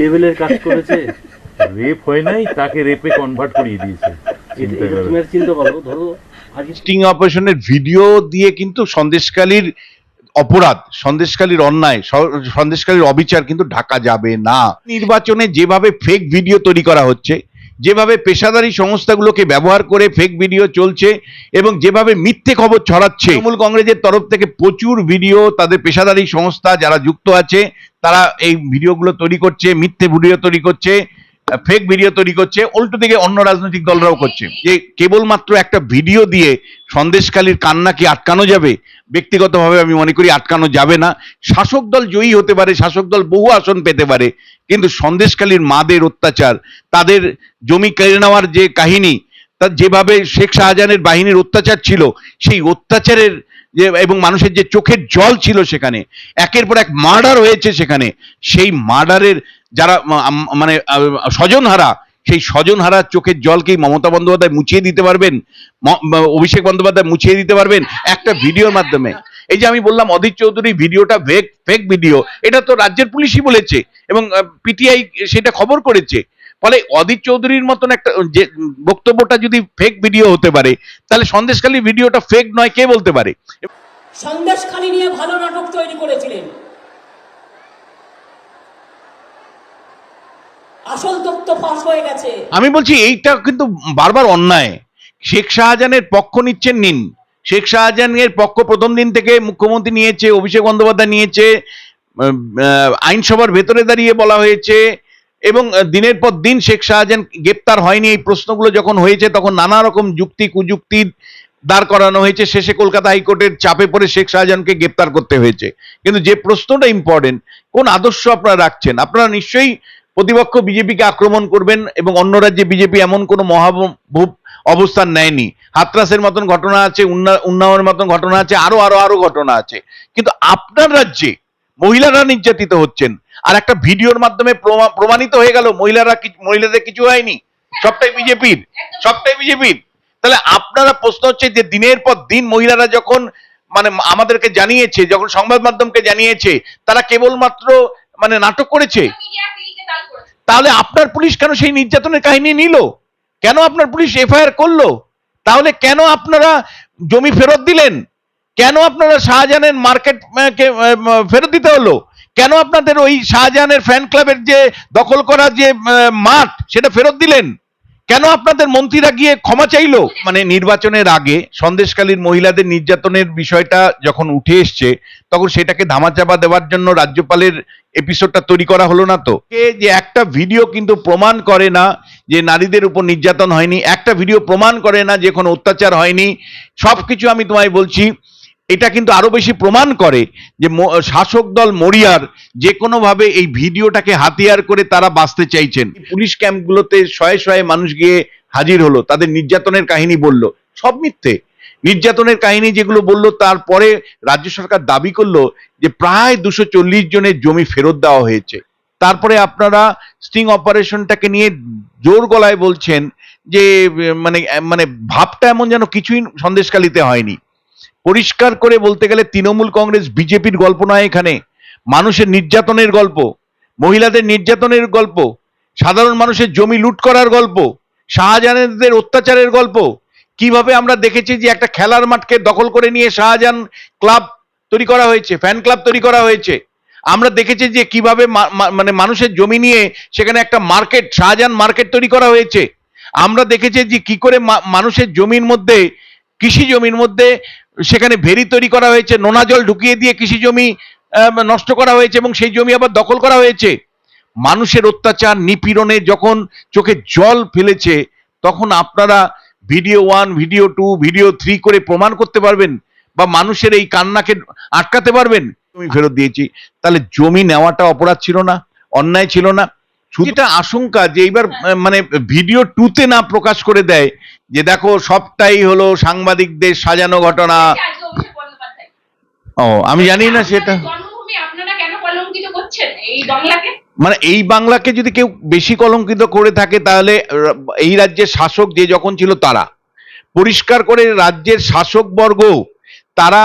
লেভেলের কাজ করেছে, রেপ হয় নাই, তাকে রেপে কনভার্ট করিয়ে দিয়েছে। চিন্তা করো, ধরো স্টিং অপারেশনের ভিডিও দিয়ে কিন্তু সন্দেশখালীর অপরাধ, সন্দেশখালীর অন্যায়, সন্দেশখালীর অবিচার কিন্তু ঢাকা যাবে না। নির্বাচনে যেভাবে ফেক ভিডিও তৈরি করা হচ্ছে, যেভাবে পেশাদারী সংস্থাগুলোকে ব্যবহার করে ফেক ভিডিও চলছে এবং যেভাবে মিথ্যে খবর ছড়াচ্ছে, তৃণমূল কংগ্রেসের তরফ থেকে প্রচুর ভিডিও তাদের পেশাদারী সংস্থা যারা যুক্ত আছে তারা এই ভিডিওগুলো তৈরি করছে, মিথ্যে ভিডিও তৈরি করছে, ফেক ভিডিও তৈরি করছে। উল্টো দিকে অন্য রাজনৈতিক দলরাও করছে। যে কেবলমাত্র একটা ভিডিও দিয়ে সন্দেশখালীর কান্না কি আটকানো যাবে? ব্যক্তিগতভাবে আমি মনে করি আটকানো যাবে না। শাসক দল জয়ী হতে পারে, শাসক দল বহু আসন পেতে পারে, কিন্তু সন্দেশখালীর মাদের অত্যাচার, তাদের জমি কেড়ে নেওয়ার যে কাহিনী, তার যেভাবে শেখ শাহজাহানের বাহিনীর অত্যাচার ছিল, সেই অত্যাচারের যে এবং মানুষের যে চোখের জল ছিল, সেখানে একের পর এক মার্ডার হয়েছে, সেখানে সেই মার্ডারের যারা মানে স্বজনহারা, সেই স্বজনহারা চোখের জলকেই মমতা বন্দ্যোপাধ্যায় মুছিয়ে দিতে পারবেন, অভিষেক বন্দ্যোপাধ্যায় মুছিয়ে দিতে পারবেন একটা ভিডিওর মাধ্যমে? এই যে আমি বললাম অধীর চৌধুরী ভিডিওটা ফেক ভিডিও, এটা তো রাজ্যের পুলিশই বলেছে এবং পিটিআই সেটা খবর করেছে। ফলে অধীর চৌধুরীর মতন একটা যে বক্তব্যটা যদি ফেক ভিডিও হতে পারে, তাহলে সন্দেশখালী ভিডিওটা ফেক নয় কে বলতে পারে? সন্দেশখালী নিয়ে ভালো নাটক তৈরি করেছিলেন, আসল তথ্য ফাঁস হয়ে গেছে। আমি বলছি এইটা কিন্তু বারবার অন্যায়। শেখ শাহজাহানের পক্ষ নিন। শেখ শাহজাহানের পক্ষ প্রথম দিন থেকে মুখ্যমন্ত্রী নিয়েছে, অভিষেক বন্দ্যোপাধ্যায় নিয়েছে, আইনসভার ভেতরে দাঁড়িয়ে বলা হয়েছে এবং দিনের পর দিন শেখ শাহজাহান গ্রেপ্তার হয়নি এই প্রশ্নগুলো যখন হয়েছে, তখন নানা রকম যুক্তি কুযুক্তি দাঁড় করানো হয়েছে। শেষে কলকাতা হাইকোর্টের চাপে পড়ে শেখ শাহজাহানকে গ্রেপ্তার করতে হয়েছে। কিন্তু যে প্রশ্নটা ইম্পর্টেন্ট, কোন আদর্শ আপনারা রাখছেন? আপনারা নিশ্চয়ই প্রতিপক্ষ বিজেপিকে আক্রমণ করবেন এবং অন্য রাজ্যে বিজেপি এমন কোনো মহাভূপ অবস্থান নেয়নি। হাতরাসের মতন ঘটনা আছে, উন্নাওয়ের মতন ঘটনা আছে, আরো ঘটনা আছে। কিন্তু আপনার রাজ্যে মহিলারা নির্যাতিত হচ্ছেন, আর একটা ভিডিওর মাধ্যমে প্রমাণিত হয়ে গেল মহিলাদের কিছু হয়নি, সবটাই বিজেপির। তাহলে আপনারা প্রশ্ন হচ্ছে যে দিনের পর দিন মহিলারা যখন মানে আমাদেরকে জানিয়েছে, যখন সংবাদ মাধ্যমকে জানিয়েছে, তারা কেবলমাত্র মানে নাটক করেছে, তাহলে আপনার পুলিশ কেন সেই নির্যাতনের কাহিনী নিল? কেন আপনার পুলিশ এফআইআর করলো? তাহলে কেন আপনারা জমি ফেরত দিলেন? কেন আপনারা শাহজাহানের মার্কেট ফেরত দিতে হলো? কেন আপনাদের ওই শাহজাহানের ফ্যান ক্লাবের যে দখল করা যে মাঠ, সেটা ফেরত দিলেন? কেন আপনাদের মন্ত্রীরা গিয়ে ক্ষমা চাইলো? মানে নির্বাচনের আগে সন্দেশখালীর মহিলাদের নির্যাতনের বিষয়টা যখন উঠে এসছে, তখন সেটাকে ধামাচাপা দেওয়ার জন্য রাজ্যপালের এপিসোডটা তৈরি করা হলো না তো? যে একটা ভিডিও কিন্তু প্রমাণ করে না যে নারীদের উপর নির্যাতন হয়নি, একটা ভিডিও প্রমাণ করে না যে কোনো অত্যাচার হয়নি। সবকিছু আমি তোমায় বলছি, এটা কিন্তু আরো বেশি প্রমাণ করে যে শাসক দল মরিয়ার যে কোনো ভাবে এই ভিডিওটাকে হাতিয়ার করে তারা বাঁচতে চাইছেন। পুলিশ ক্যাম্পগুলোতে শয়ে শয়ে মানুষ গিয়ে হাজির হলো, তাদের নির্যাতনের কাহিনী বলল, সব মিথ্যে। নির্যাতনের কাহিনী যেগুলো বললো, তারপরে রাজ্য সরকার দাবি করলো যে প্রায় 240 জনের জমি ফেরত দেওয়া হয়েছে। তারপরে আপনারা স্টিং অপারেশনটাকে নিয়ে জোর গলায় বলছেন যে মানে মানে ভাবটা এমন যেন কিছুই সন্দেশখালীতে হয়নি। পরিষ্কার করে বলতে গেলে তৃণমূল কংগ্রেস বিজেপির গল্প নয়, এখানে মানুষের নির্যাতনের গল্প, মহিলাদের নির্যাতনের গল্প, সাধারণ মানুষের জমি লুট করার গল্প, শাহজাহানের অত্যাচারের গল্প। কিভাবে আমরা দেখেছি যে একটা খেলার মাঠকে দখল করে নিয়ে শাহজাহান ক্লাব তৈরি করা হয়েছে, ফ্যান ক্লাব তৈরি করা হয়েছে। আমরা দেখেছি যে কিভাবে মানে মানুষের জমি নিয়ে সেখানে একটা মার্কেট, শাহজাহান মার্কেট তৈরি করা হয়েছে। আমরা দেখেছি যে কি করে মানুষের জমির মধ্যে, কৃষি জমির মধ্যে সেখানে ভেরি তৈরি করা হয়েছে, নোনা জল ঢুকিয়ে দিয়ে কৃষি জমি নষ্ট করা হয়েছে এবং সেই জমি আবার দখল করা হয়েছে। মানুষের অত্যাচার নিপীড়নে যখন চোখে জল ফেলেছে, তখন আপনারা ভিডিও 1, ভিডিও 2, ভিডিও 3 করে প্রমাণ করতে পারবেন বা মানুষের এই কান্নাকে আটকাতে পারবেন? জমি ফেরত দিয়েছি, তাহলে জমি নেওয়াটা অপরাধ ছিল না, অন্যায় ছিল না? শুধুটা আশঙ্কা যে এইবার মানে ভিডিও 2-তে না প্রকাশ করে দেয় যে দেখো সবটাই হলো সাংবাদিকদের সাজানো ঘটনা। ও আমি জানি না সেটা। মানে এই বাংলাকে যদি কেউ বেশি কলঙ্কিত করে থাকে, তাহলে এই রাজ্যের শাসক যে যখন ছিল তারা পরিষ্কার করে, রাজ্যের শাসক বর্গ তারা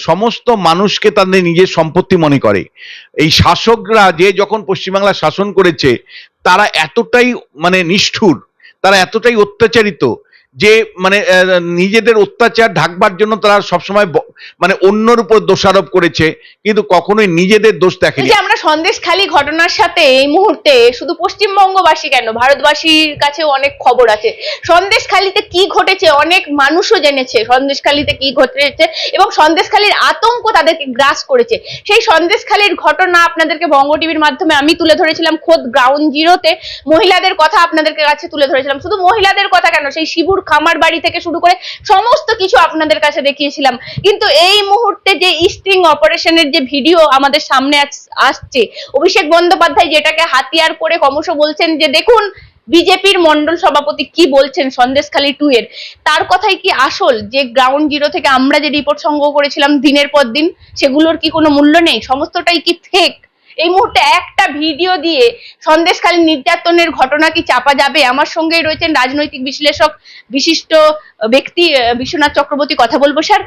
সমস্ত মানুষকে তাদের নিজের সম্পত্তি মনে করে। এই শাসকরা যে যখন পশ্চিমবাংলা শাসন করেছে তারা এতটাই মানে নিষ্ঠুর, তারা এতটাই অত্যাচারিত যে মানে নিজেদের অত্যাচার ঢাকবার জন্য তারা সবসময় মানে অন্যর উপর দোষারোপ করেছে, কিন্তু কখনোই নিজেদের দোষ দেখেনি। যে আমরা সন্দেশখালী ঘটনার সাথে এই মুহূর্তে শুধু পশ্চিমবঙ্গবাসী কেন, ভারতবাসীর কাছেও অনেক খবর আছে। সন্দেশখালীতে কি ঘটেছে অনেক মানুষও জেনেছে, সন্দেশখালীতে কি ঘটেছে এবং সন্দেশখালীর আতঙ্ক তাদেরকে গ্রাস করেছে। সেই সন্দেশখালীর ঘটনা আপনাদেরকে বঙ্গ টিভির মাধ্যমে আমি তুলে ধরেছিলাম, খোদ গ্রাউন্ড জিরোতে মহিলাদের কথা আপনাদের কাছে তুলে ধরেছিলাম। শুধু মহিলাদের কথা কেন, সেই শিবুর খামার বাড়ি থেকে শুরু করে সমস্ত কিছু আপনাদের কাছে দেখিয়েছিলাম। কিন্তু এই মুহূর্তে যে স্টিং অপারেশনের যে ভিডিও আমাদের সামনে আসছে, অভিষেক বন্দ্যোপাধ্যায় যেটাকে হাতিয়ার করে ক্রমশ বলছেন যে দেখুন বিজেপির মন্ডল সভাপতি কি বলছেন সন্দেশখালী 2 এর, তার কথাই কি আসল? যে গ্রাউন্ড জিরো থেকে আমরা যে রিপোর্ট সংগ্রহ করেছিলাম দিনের পর দিন, সেগুলোর কি কোনো মূল্য নেই? সমস্তটাই কি ফেক? এই মুহূর্তে একটা ভিডিও দিয়ে সন্দেশখালী নির্যাতনের ঘটনা কি চাপা যাবে? আমার সঙ্গেই রয়েছেন রাজনৈতিক বিশ্লেষক বিশিষ্ট ব্যক্তি বিশ্বনাথ চক্রবর্তী। কথা বলবো স্যার,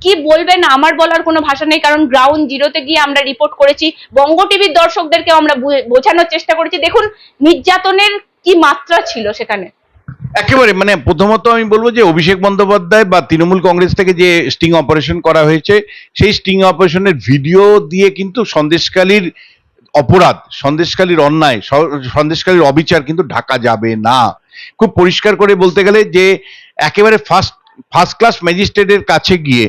কি বলবেন? আমার বলার কোনো ভাষা নেই, কারণ গ্রাউন্ড জিরোতে গিয়ে আমরা রিপোর্ট করেছি, বঙ্গ টিভির দর্শকদেরকেও আমরা বোঝানোর চেষ্টা করেছি দেখুন নির্যাতনের কি মাত্রা ছিল সেখানে। একেবারে মানে প্রথমত আমি বলবো যে অভিষেক বন্দ্যোপাধ্যায় বা তৃণমূল কংগ্রেস থেকে যে স্টিং অপারেশন করা হয়েছে, সেই স্টিং অপারেশনের ভিডিও দিয়ে কিন্তু সন্দেশখালীর অপরাধ, সন্দেশখালীর অন্যায়, সন্দেশখালীর অবিচার কিন্তু ঢাকা যাবে না। খুব পরিষ্কার করে বলতে গেলে যে একেবারে ফার্স্ট ক্লাস ম্যাজিস্ট্রেটের কাছে গিয়ে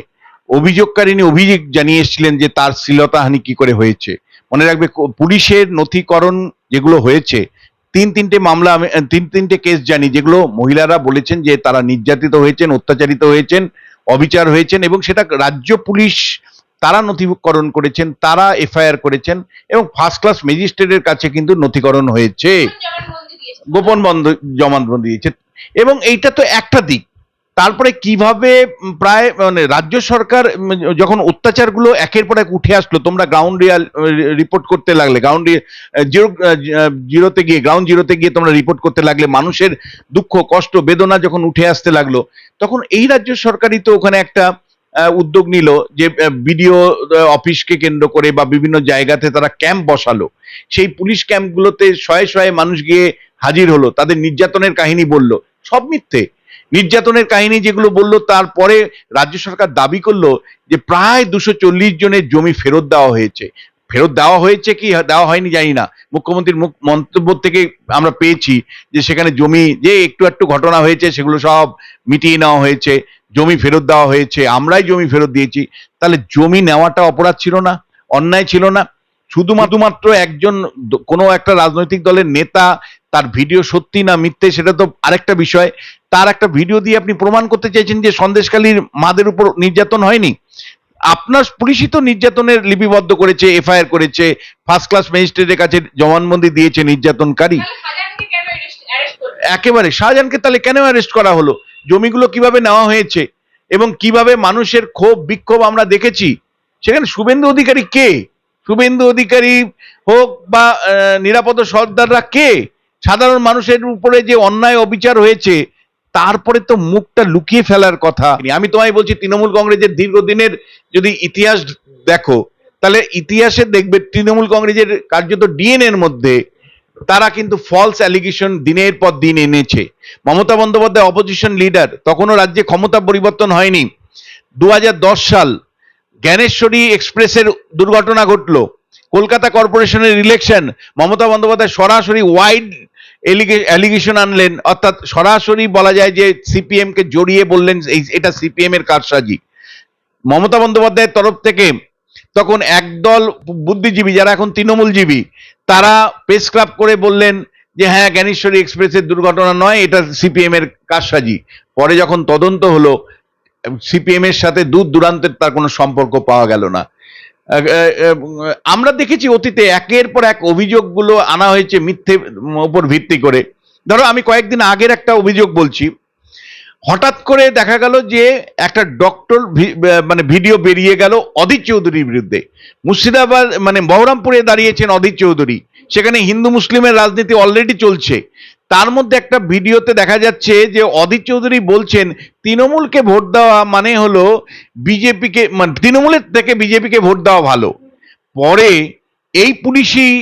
অভিযোগকারিনী অভিযোগ জানিয়ে এসেছিলেন যে তার শ্লীলতাহানি কি করে হয়েছে। মনে রাখবে পুলিশের নথিকরণ যেগুলো হয়েছে, তিনটে কেস জানি যেগুলো মহিলারা বলেছেন যে তারা নির্যাতিত হয়েছেন, অত্যাচারিত হয়েছেন, অবিচার হয়েছেন, এবং সেটা রাজ্য পুলিশ তারা নথিকরণ করেছেন, তারা এফআইআর করেছেন এবং ফার্স্ট ক্লাস ম্যাজিস্ট্রেটের কাছে কিন্তু নথিকরণ হয়েছে, গোপন জমানবন্দি দিয়েছে। এবং এইটা তো একটা দিক। তারপরে কিভাবে প্রায় মানে রাজ্য সরকার যখন অত্যাচারগুলো একের পর এক উঠে আসলো, তোমরা গ্রাউন্ড রিপোর্ট করতে লাগলে, গ্রাউন্ড জিরোতে গিয়ে তোমরা রিপোর্ট করতে লাগলে, মানুষের দুঃখ কষ্ট বেদনা যখন উঠে আসতে লাগলো, তখন এই রাজ্য সরকারই তো ওখানে একটা উদ্যোগ নিল যে বিডিও অফিসকে কেন্দ্র করে বা বিভিন্ন জায়গাতে তারা ক্যাম্প বসালো। সেই পুলিশ ক্যাম্পগুলোতে শয়ে শয়ে মানুষ গিয়ে হাজির হলো, তাদের নির্যাতনের কাহিনী বলল। সব মিথ্যে। নির্যাতনের কাহিনী যেগুলো বললো, তারপরে রাজ্য সরকার দাবি করলো যে প্রায় 240 জনের জমি ফেরত দেওয়া হয়েছে। ফেরত দেওয়া হয়েছে কি দেওয়া হয়নি জানি না, মুখ্যমন্ত্রীর মন্তব্য থেকে আমরা পেয়েছি যে সেখানে জমি যে একটু ঘটনা হয়েছে সেগুলো সব মিটিয়ে নেওয়া হয়েছে, জমি ফেরত দেওয়া হয়েছে, আমরাই জমি ফেরত দিয়েছি। তাহলে জমি নেওয়াটা অপরাধ ছিল না? অন্যায় ছিল না? শুধুমাত্র একজন কোনো একটা রাজনৈতিক দলের নেতা তার ভিডিও সত্যি না মিথ্যে সেটা তো আরেকটা বিষয়, তার একটা ভিডিও দিয়ে আপনি প্রমাণ করতে চাইছেন যে সন্দেশখালীর মাদের উপর নির্যাতন হয়নি। আপনার পুলিশই তো নির্যাতনের লিপিবদ্ধ করেছে, এফআইআর করেছে, ফার্স্ট ক্লাস ম্যাজিস্ট্রেটের কাছে জবানবন্দি দিয়েছে নির্যাতনকারী। একেবারে শাহজাহানকে তাহলে কেন অ্যারেস্ট করা হলো? জমিগুলো কিভাবে নেওয়া হয়েছে এবং কিভাবে মানুষের ক্ষোভ বিক্ষোভ আমরা দেখেছি। সেখানে শুভেন্দু অধিকারী কে? শুভেন্দু অধিকারী হোক বা নিরাপদ সর্দাররা কে? সাধারণ মানুষের উপরে যে অন্যায় অবিচার হয়েছে তারপরে তো মুখটা লুকিয়ে ফেলার কথা। আমি তোমায় বলছি, তৃণমূল কংগ্রেসের দীর্ঘদিনের যদি ইতিহাস দেখো, তাহলে ইতিহাসে দেখবে তৃণমূল কংগ্রেসের কার্যত ডিএনএ এর মধ্যে তারা কিন্তু ফলস অ্যালিগেশন দিনের পর দিন এনেছে। মমতা বন্দ্যোপাধ্যায় অপোজিশন লিডার, তখনও রাজ্যে ক্ষমতা পরিবর্তন হয়নি। 2010 সাল জ্ঞানেশ্বরী এক্সপ্রেসের দুর্ঘটনা ঘটলো, কলকাতা কর্পোরেশনের ইলেকশন, মমতা বন্দ্যোপাধ্যায় সরাসরি ওয়াইড অ্যালিগেশন আনলেন, অর্থাৎ সরাসরি বলা যায় যে সিপিএম কে জড়িয়ে বললেন এটা সিপিএম এর কারসাজি। মমতা বন্দ্যোপাধ্যায়ের তরফ থেকে তখন একদল বুদ্ধিজীবী যারা এখন তৃণমূলজীবী, তারা প্রেস ক্লাব করে বললেন যে হ্যাঁ জ্ঞানেশ্বরী এক্সপ্রেসের দুর্ঘটনা নয়, এটা সিপিএম এর কারসাজি। পরে যখন তদন্ত হলো, সিপিএম এর সাথে দূর দূরান্তের তার কোনো সম্পর্ক পাওয়া গেল না। আমরা দেখেছি অতীতে একের পর এক অভিযোগগুলো আনা হয়েছে মিথ্যে উপর ভিত্তি করে। ধরো আমি কয়েকদিন আগের একটা অভিযোগ বলছি, হঠাৎ করে দেখা গেল যে একটা ডক্টর মানে ভিডিও বেরিয়ে গেল অধীর চৌধুরীর বিরুদ্ধে। মুর্শিদাবাদ মানে বহরমপুরে দাঁড়িয়েছেন অধীর চৌধুরী, সেখানে হিন্দু মুসলিমের রাজনীতি অলরেডি চলছে, তার মধ্যে একটা ভিডিওতে দেখা যাচ্ছে যে অধীর চৌধুরী বলছেন তৃণমূলকে ভোট দেওয়া মানে হলো বিজেপিকে, মানে তৃণমূলের থেকে বিজেপিকে ভোট দেওয়া ভালো। পরে এই পুলিশই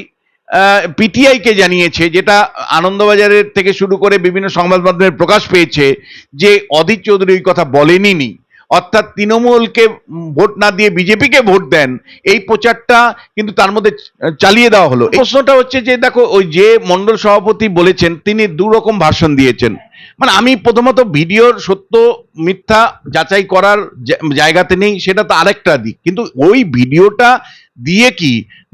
পিটিআই কে জানিয়েছে, যেটা আনন্দবাজারের থেকে শুরু করে বিভিন্ন সংবাদ মাধ্যমে প্রকাশ পেয়েছে, যে অধীর চৌধুরী ওই কথা বলেনি। অর্থাৎ তৃণমূলকে ভোট না দিয়ে বিজেপিকে ভোট দেন, এই প্রচারটা কিন্তু তার মধ্যে চালিয়ে দেওয়া হলো। এই প্রশ্নটা হচ্ছে যে দেখো, ওই যে মন্ডল সভাপতি বলেছেন তিনি দুরকম ভাষণ দিয়েছেন। মানে আমি প্রথমত ভিডিওর সত্য মিথ্যা যাচাই করার জায়গাতে নেই, সেটা তো আরেকটা দিক, কিন্তু ওই ভিডিওটা দিয়ে কি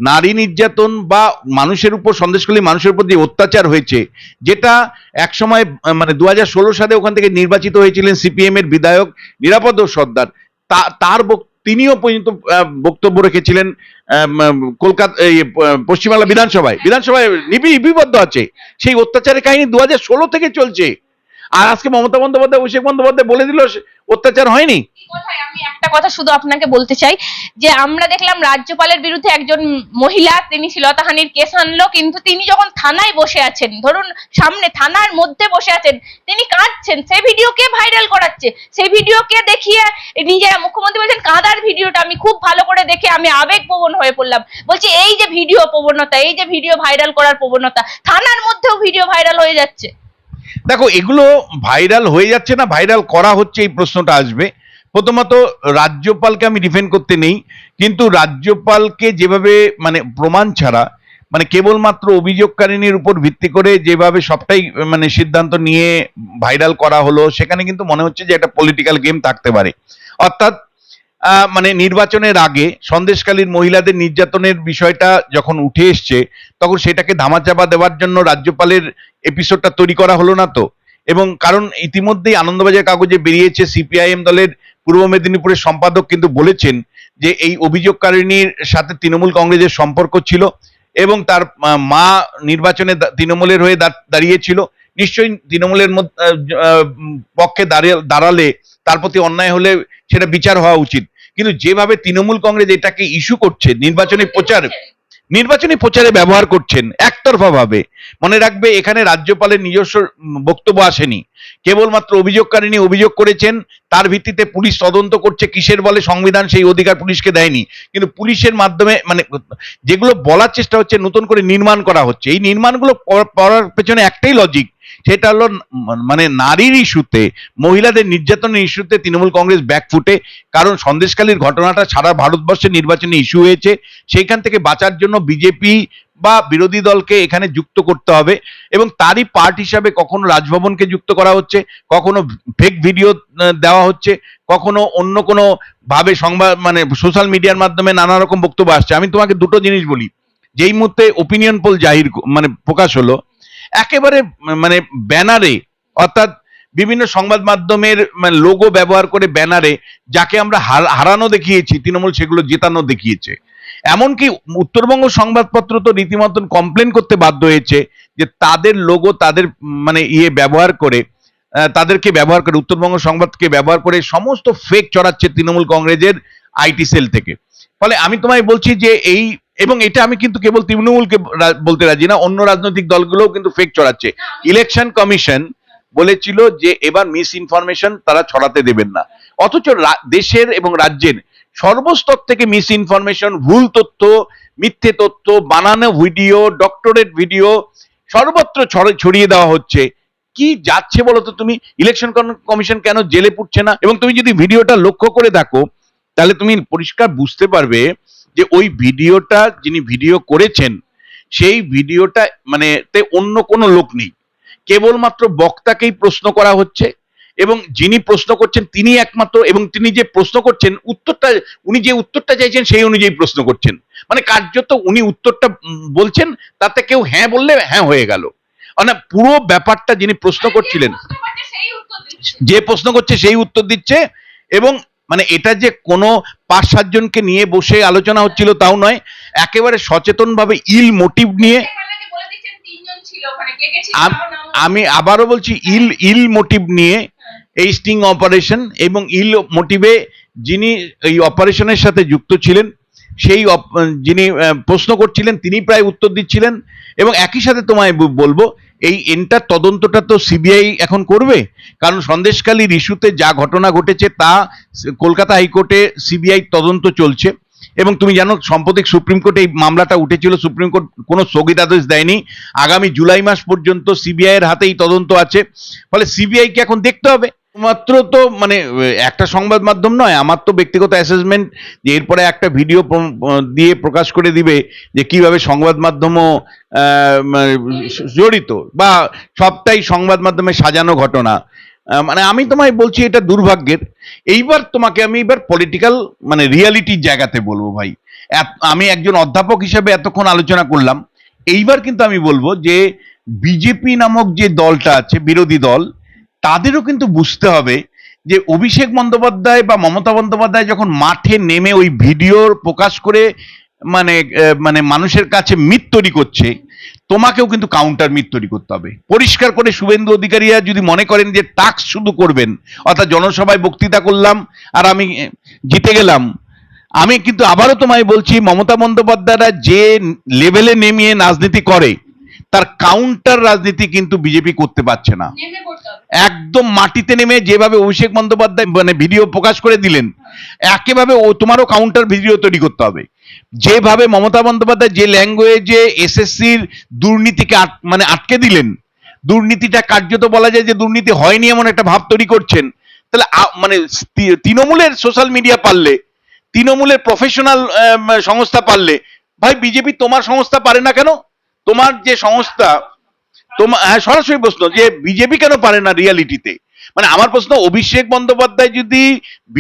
নারী নির্যাতন বা মানুষের উপর, সন্দেশখালী মানুষের উপর যে অত্যাচার হয়েছে, যেটা একসময় মানে 2016 সালে ওখান থেকে নির্বাচিত হয়েছিলেন সিপিএম এর বিধায়ক নিরাপদ সর্দার, তিনিও পর্যন্ত বক্তব্য রেখেছিলেন কলকাতা পশ্চিমবাংলা বিধানসভায় লিপিবদ্ধ আছে। সেই অত্যাচারের কাহিনী 2016 থেকে চলছে, আর আজকে মমতা বন্দ্যোপাধ্যায়, অভিষেক বন্দ্যোপাধ্যায় বলে দিল অত্যাচার হয়নি। আমি একটা কথা শুধু আপনাকে বলতে চাই, যে আমরা দেখলাম রাজ্যপালের বিরুদ্ধে একজন মহিলা তিনি শ্লীলতাহানির কেস আনলো, কিন্তু তিনি যখন থানায় বসে আছেন, ধরুন সামনে থানার মধ্যে বসে আছেন, তিনি কাঁদছেন, সেই ভিডিও কে ভাইরাল করাচ্ছে? সেই ভিডিওকে দেখিয়ে নিজেরা মুখ্যমন্ত্রী বলছেন কাঁদার ভিডিওটা আমি খুব ভালো করে দেখে আমি আবেগপ্রবণ হয়ে পড়লাম। বলছি এই যে ভিডিও প্রবণতা, এই যে ভিডিও ভাইরাল করার প্রবণতা, থানার মধ্যেও ভিডিও ভাইরাল হয়ে যাচ্ছে। দেখো, এগুলো ভাইরাল হয়ে যাচ্ছে না ভাইরাল করা হচ্ছে, এই প্রশ্নটা আসবে। প্রথমত রাজ্যপালকে আমি ডিফেন্ড করতে নেই, কিন্তু রাজ্যপালকে যেভাবে মানে প্রমাণ ছাড়া, মানে কেবলমাত্র অভিযোগকারিনীর উপর ভিত্তি করে যেভাবে সবটাই মানে সিদ্ধান্ত নিয়ে ভাইরাল করা হলো, সেখানে কিন্তু মনে হচ্ছে যে একটা পলিটিক্যাল গেম থাকতে পারে। অর্থাৎ মানে নির্বাচনের আগে সন্দেশখালীর মহিলাদের নির্যাতনের বিষয়টা যখন উঠে এসছে, তখন সেটাকে ধামাচাপা দেওয়ার জন্য রাজ্যপালের এপিসোডটা তৈরি করা হলো না তো। এবং কারণ ইতিমধ্যেই আনন্দবাজার কাগজে বেরিয়েছে, সিপিআইএম দলের পূর্ব মেদিনীপুরের সম্পাদক কিন্তু বলেছেন যে এই অভিযোগকারিনীর সাথে তৃণমূল কংগ্রেসের সম্পর্ক ছিল এবং তার মা নির্বাচনে তৃণমূলের হয়ে দাঁড়িয়েছিল। নিশ্চয়ই তৃণমূলের পক্ষে দাঁড়ালে তার প্রতি অন্যায় হলে সেটা বিচার হওয়া উচিত, কিন্তু যেভাবে তৃণমূল কংগ্রেস এটাকে ইস্যু করছে, নির্বাচনী প্রচারে ব্যবহার করছেন একতরফা ভাবে। মনে রাখবে, এখানে রাজ্যপালের নিজস্ব বক্তব্য আসেনি, কেবলমাত্র অভিযোগকারিনী অভিযোগ করেছেন, তার ভিত্তিতে পুলিশ তদন্ত করছে, কিসের বলে সংবিধান সেই অধিকার পুলিশকে দেয়নি, কিন্তু পুলিশের মাধ্যমে মানে যেগুলো বলার চেষ্টা হচ্ছে নতুন করে নির্মাণ করা হচ্ছে। এই নির্মাণগুলো করার পেছনে একটাই লজিক, সেটা হলো মানে নারীর ইস্যুতে, মহিলাদের নির্যাতনের ইস্যুতে তৃণমূল কংগ্রেস ব্যাকফুটে। কারণ সন্দেশখালীর ঘটনাটা সারা ভারতবর্ষে নির্বাচনী ইস্যু হয়েছে, সেইখান থেকে বাঁচার জন্য বিজেপি বা বিরোধী দলকে এখানে যুক্ত করতে হবে, এবং তারই পার্ট হিসাবে কখনো রাজভবনকে যুক্ত করা হচ্ছে, কখনো ফেক ভিডিও দেওয়া হচ্ছে, কখনো অন্য কোনো ভাবে সংবাদ মানে সোশ্যাল মিডিয়ার মাধ্যমে নানা রকম বক্তব্য আসছে। আমি তোমাকে দুটো জিনিস বলি, যেই মুহূর্তে ওপিনিয়ন পোল মানে প্রকাশ হলো, একেবারে মানে ব্যানারে, অর্থাৎ বিভিন্ন সংবাদ মাধ্যমের মানে লোগো ব্যবহার করে ব্যানারে যাকে আমরা হারানো দেখিয়েছি, তৃণমূল সেগুলো জেতানো দেখিয়েছে। এমনকি উত্তরবঙ্গ সংবাদপত্র তো রীতিমতন কমপ্লেন করতে বাধ্য হয়েছে যে তাদের লোগো, তাদের মানে ব্যবহার করে, তাদেরকে ব্যবহার করে, উত্তরবঙ্গ সংবাদকে ব্যবহার করে সমস্ত ফেক চড়াচ্ছে তৃণমূল কংগ্রেসের আইটি সেল থেকে। ফলে আমি তোমায় বলছি যে এই, এবং এটা আমি কিন্তু কেবল তৃণমূলকে বলতে রাজি না, অন্য রাজনৈতিক দলগুলোও কিন্তু ফেক ছড়াচ্ছে। ইলেকশন কমিশন বলেছিল যে এবার মিস ইনফরমেশন তারা ছড়াতে দেবেন না, অথচ দেশের এবং রাজ্যের সর্বস্তর থেকে মিস ইনফরমেশন, ভুল তথ্য, মিথ্যে তথ্য, বানানো ভিডিও, ডক্টরেট ভিডিও সর্বত্র ছড়িয়ে দেওয়া হচ্ছে। কি যাচ্ছে বলতো তুমি? ইলেকশন কমিশন কেন জেলে পুড়ছে না? এবং তুমি যদি ভিডিওটা লক্ষ্য করে দেখো, তাহলে তুমি পরিষ্কার বুঝতে পারবে যে ওই ভিডিওটা যিনি ভিডিও করেছেন, সেই ভিডিওটা মানে তে অন্য কোনো লোক নেই, কেবলমাত্র বক্তাকেই প্রশ্ন করা হচ্ছে, এবং যিনি প্রশ্ন করছেন তিনি একমাত্র, এবং তিনি যে প্রশ্ন করছেন উত্তরটা, উনি যে উত্তরটা চাইছেন সেই অনুযায়ী প্রশ্ন করছেন। মানে কার্যত উনি উত্তরটা বলছেন, তাতে কেউ হ্যাঁ বললে হ্যাঁ হয়ে গেল। মানে পুরো ব্যাপারটা যিনি প্রশ্ন করছিলেন, যে প্রশ্ন করছে সেই উত্তর দিচ্ছে। এবং মানে এটা যে কোনো 5-7 জনকে নিয়ে বসে আলোচনা হচ্ছিল তাও নয়, একেবারে সচেতন ভাবে ইল মোটিভ নিয়ে, আমি আবারও বলছি ইল মোটিভ নিয়ে এই স্টিং অপারেশন, এবং ইল মোটিভে যিনি এই অপারেশনের সাথে যুক্ত ছিলেন, সেই যিনি প্রশ্ন করছিলেন তিনি প্রায় উত্তর দিচ্ছিলেন। এবং একই সাথে তোমায় বলবো, এই এন্টার তদন্তটা তো সিবিআই এখন করবে, কারণ সন্দেশখালীর ইস্যুতে যা ঘটনা ঘটেছে তা কলকাতা হাইকোর্টে সিবিআই তদন্ত চলছে। এবং তুমি জানো সম্প্রতি সুপ্রিম কোর্টে এই মামলাটা উঠেছিল, সুপ্রিম কোর্ট কোনো স্থগিতাদেশ দেয়নি, আগামী জুলাই মাস পর্যন্ত সিবিআই এর হাতেই তদন্ত আছে। ফলে সিবিআই কে এখন দেখতে হবে। মাত্র তো মানে একটা সংবাদ মাধ্যম নয়, আমার তো ব্যক্তিগত অ্যাসেসমেন্ট যে এরপরে একটা ভিডিও দিয়ে প্রকাশ করে দিবে যে কিভাবে সংবাদ মাধ্যমও মানে জড়িত, বা সবটাই সংবাদ মাধ্যমে সাজানো ঘটনা। মানে আমি তোমায় বলছি এটা দুর্ভাগ্যের। এইবার তোমাকে আমি এবার পলিটিক্যাল মানে রিয়ালিটির জায়গাতে বলবো ভাই। আমি একজন অধ্যাপক হিসেবে এতক্ষণ আলোচনা করলাম, এইবার কিন্তু আমি বলবো যে বিজেপি নামক যে দলটা আছে, বিরোধী দল, তাদেরও কিন্তু বুঝতে হবে যে অভিষেক বন্দ্যোপাধ্যায় বা মমতা বন্দ্যোপাধ্যায় যখন মাঠে নেমে ওই ভিডিও প্রকাশ করে মানে মানে মানুষের কাছে মিথ তৈরি করছে, তোমাকেও কিন্তু কাউন্টার মিথ তৈরি করতে হবে পরিষ্কার করে। শুভেন্দু অধিকারীরা যদি মনে করেন যে টাস্ক শুধু করবেন, অর্থাৎ জনসভায় বক্তৃতা করলাম আর আমি জিতে গেলাম, আমি কিন্তু আবারও তোমায় বলছি মমতা বন্দ্যোপাধ্যায়রা যে লেভেলে নেমিয়ে রাজনীতি করে তার কাউন্টার রাজনীতি কিন্তু বিজেপি করতে পারছে না। একদম মাটিতে নেমে যেভাবে অভিষেক বন্দ্যোপাধ্যায় মানে ভিডিও প্রকাশ করে দিলেন, একেভাবে তোমারও কাউন্টার ভিডিও তৈরি করতে হবে। যেভাবে মমতা বন্দ্যোপাধ্যায় যে ল্যাঙ্গুয়েজে এসএসসির দুর্নীতিকে মানে আটকে দিলেন, দুর্নীতিটা কার্যত বলা যায় যে দুর্নীতি হয়নি এমন একটা ভাব তৈরি করছেন, তাহলে মানে তৃণমূলের সোশ্যাল মিডিয়া পারলে, তৃণমূলের প্রফেশনাল সংস্থা পারলে, ভাই বিজেপি তোমার সংস্থা পারে না কেন? তোমার যে সংস্থা, তোমার সরাসরি প্রশ্ন যে বিজেপি কেন পারে না রিয়ালিটিতে? মানে আমার প্রশ্ন, অভিষেক বন্দ্যোপাধ্যায় যদি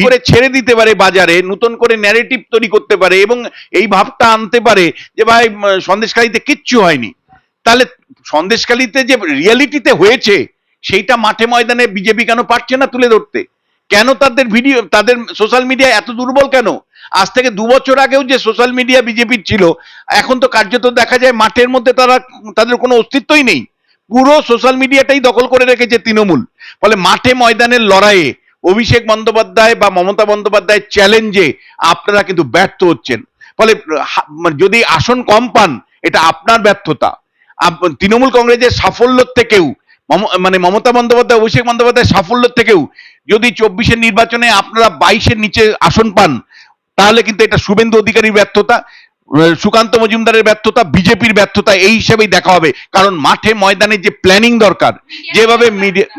করে ছেড়ে দিতে পারে বাজারে, নতুন করে ন্যারেটিভ তৈরি করতে পারে এবং এই ভাবটা আনতে পারে যে ভাই সন্দেশখালীতে কিচ্ছু হয়নি, তাহলে সন্দেশখালীতে যে রিয়ালিটিতে হয়েছে সেইটা মাঠে ময়দানে বিজেপি কেন পারছে না তুলে ধরতে? কেন তাদের ভিডিও, তাদের সোশ্যাল মিডিয়া এত দুর্বল কেন? আজ থেকে 2 বছর আগেও যে সোশ্যাল মিডিয়া বিজেপির ছিল, এখন তো কার্যত দেখা যায় মাঠের মধ্যে তাদের কোনো অস্তিত্বই নেই। পুরো সোশ্যাল মিডিয়াটাই দখল করে রেখেছে তৃণমূল। ফলে মাঠে ময়দানের লড়াইয়ে অভিষেক বন্দ্যোপাধ্যায় বা মমতা বন্দ্যোপাধ্যায়ের চ্যালেঞ্জে আপনারা কিন্তু ব্যর্থ হচ্ছেন। ফলে যদি আসন কম পান, এটা আপনার ব্যর্থতা। তৃণমূল কংগ্রেসের সাফল্য থেকেও, মানে মমতা বন্দ্যোপাধ্যায় অভিষেক বন্দ্যোপাধ্যায়ের সাফল্য থেকেও যদি 24-এর নির্বাচনে আপনারা 22-এর নিচে আসন পান, তাহলে কিন্তু এটা শুভেন্দু অধিকারীর ব্যর্থতা, সুকান্ত মজুমদারের ব্যর্থতা, বিজেপির ব্যর্থতা এই হিসেবেই দেখা হবে। কারণ মাঠে ময়দানে যে প্ল্যানিং দরকার, যেভাবে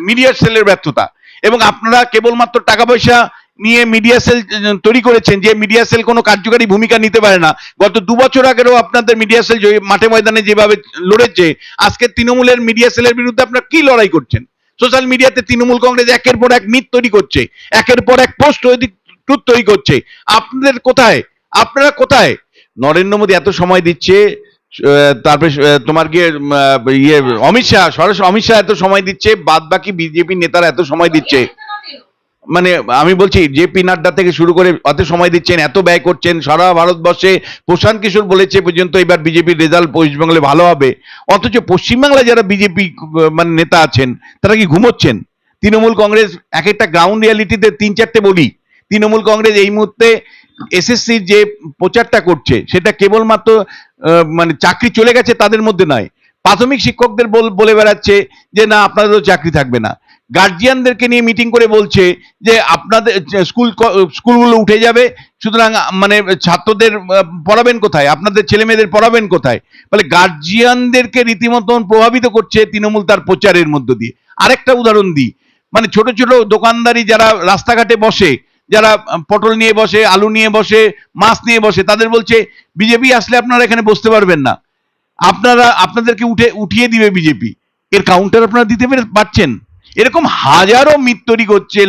মিডিয়া সেলের ব্যর্থতা, এবং আপনারা কেবলমাত্র টাকা পয়সা নিয়ে মিডিয়া সেল তৈরি করেছেন, যে মিডিয়া সেল কোনো কার্যকারী ভূমিকা নিতে পারে না। গত 2 বছর আগেও আপনাদের মিডিয়া সেল মাঠে ময়দানে যেভাবে লড়েছে, আজকে তৃণমূলের মিডিয়া সেলের বিরুদ্ধে আপনারা কি লড়াই করছেন? সোশ্যাল মিডিয়াতে তৃণমূল কংগ্রেস একের পর এক মিথ তৈরি করছে, একের পর এক পোস্ট তৈরি করছে। আপনাদের কোথায়? আপনারা কোথায়? নরেন্দ্র মোদী এত সময় দিচ্ছে, তারপরে তোমার গিয়ে ইয়ে অমিত শাহ, সরাসরি অমিত শাহ এত সময় দিচ্ছে, বাদ বাকি বিজেপি নেতারা এত সময় দিচ্ছে। মানে আমি বলছি জেপি নাড্ডা থেকে শুরু করে অত সময় দিচ্ছেন, এত ব্যয় করছেন, সারা ভারতবর্ষে প্রশান্ত কিশোর বলেছে পর্যন্ত এবার বিজেপির রেজাল্ট পশ্চিমবঙ্গে ভালো হবে, অথচ পশ্চিমবাংলায় যারা বিজেপি মানে নেতা আছেন তারা কি ঘুমোচ্ছেন? তৃণমূল কংগ্রেস এক একটা গ্রাউন্ড রিয়ালিটিতে 3-4টে বলি, তৃণমূল কংগ্রেস এই মুহূর্তে এসএসসির যে প্রচারটা করছে সেটা কেবলমাত্র মানে চাকরি চলে গেছে তাদের মধ্যে নয়, প্রাথমিক শিক্ষকদের বলে বেড়াচ্ছে যে না আপনাদেরও চাকরি থাকবে না, গার্জিয়ানদেরকে নিয়ে মিটিং করে বলছে যে আপনাদের স্কুলগুলো উঠে যাবে, সুতরাং মানে ছাত্রদের পড়াবেন কোথায়, আপনাদের ছেলে মেয়েদের পড়াবেন কোথায়? ফলে গার্জিয়ানদেরকে রীতিমতন প্রভাবিত করছে তৃণমূল তার প্রচারের মধ্য দিয়ে। আরেকটা উদাহরণ দিই, মানে ছোট ছোট দোকানদারি যারা রাস্তাঘাটে বসে, যারা পটল নিয়ে বসে, আলু নিয়ে বসে, মাছ নিয়ে বসে, তাদের বলছে বিজেপি আসলে আপনারা এখানে বসতে পারবেন না, আপনাদেরকে উঠিয়ে দিবে বিজেপি। এর কাউন্টার আপনারা দিতে পারছেন? এরকম হাজারো মিথ তৈরি করছে।